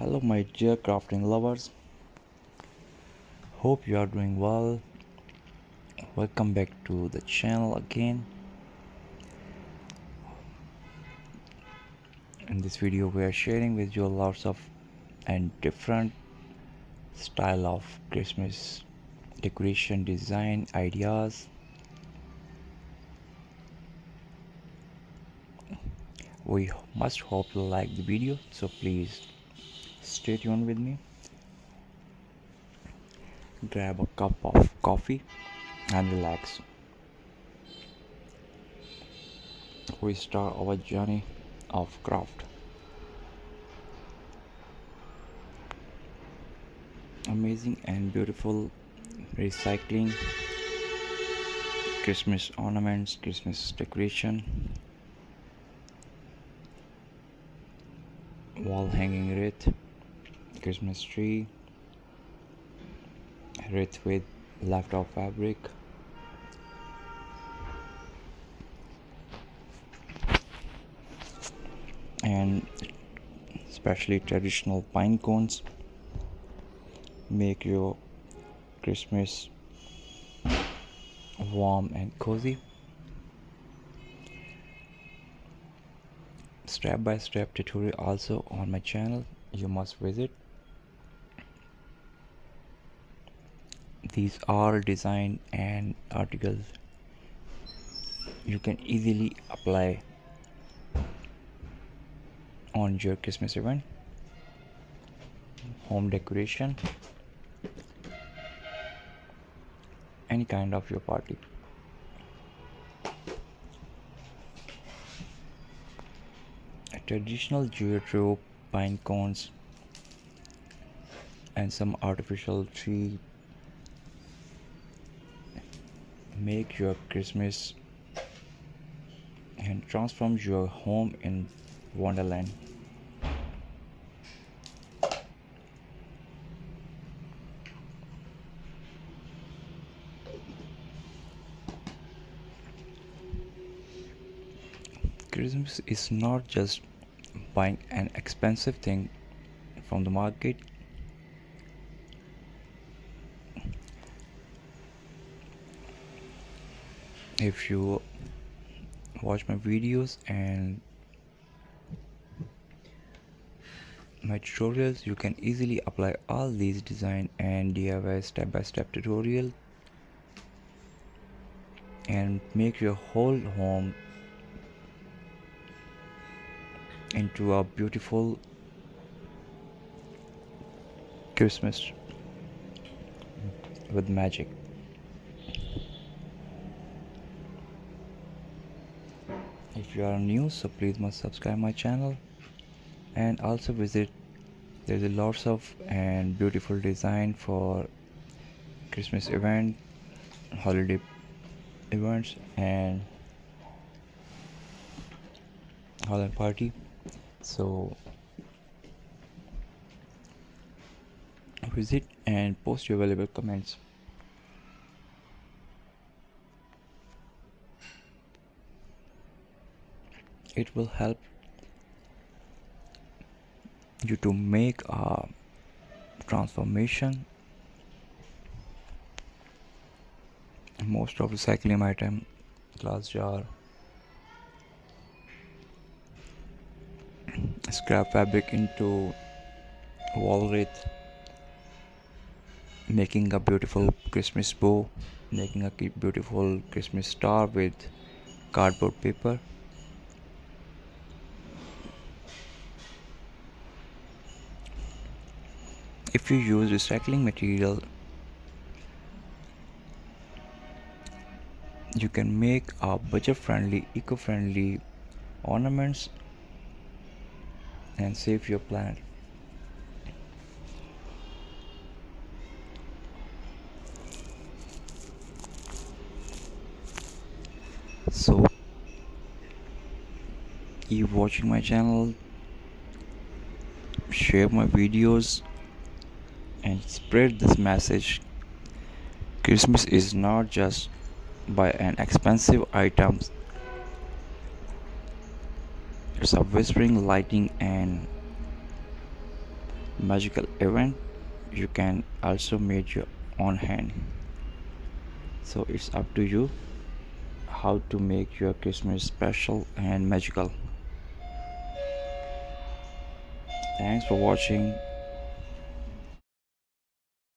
Hello, my dear crafting lovers. Hope you are doing well. Welcome back to the channel again. In this video, we are sharing with you lots of and different style of Christmas decoration design ideas. We must hope you like the video, so please stay tuned with me. Grab a cup of coffee and relax. We start our journey of craft. Amazing and beautiful recycling Christmas ornaments, Christmas decoration, wall hanging wreath, Christmas tree, wreath with leftover fabric, and especially traditional pine cones make your Christmas warm and cozy. Step-by-step tutorial also on my channel, you must visit. These are design and articles you can easily apply on your Christmas event, home decoration, any kind of your party. A traditional jute, pine cones, and some artificial tree make your Christmas and transform your home in wonderland. Christmas is not just buying an expensive thing from the market. If you watch my videos and my tutorials, you can easily apply all these design and DIY step-by-step tutorial and make your whole home into a beautiful Christmas with magic. If you are new, so please must subscribe my channel and also visit. There's a lots of and beautiful design for Christmas event, holiday events, and holiday party. So visit and post your valuable comments. It will help you to make a transformation. Most of recycling item, glass jar, scrap fabric into wall wreath, making a beautiful Christmas bow, making a beautiful Christmas star with cardboard paper. If you use recycling material, you can make a budget-friendly, eco-friendly ornaments and save your planet. So keep watching my channel, share my videos, and spread this message. Christmas is not just buy an expensive items. It's a whispering lighting and magical event, you can also make your own hand. So it's up to you how to make your Christmas special and magical. Thanks for watching.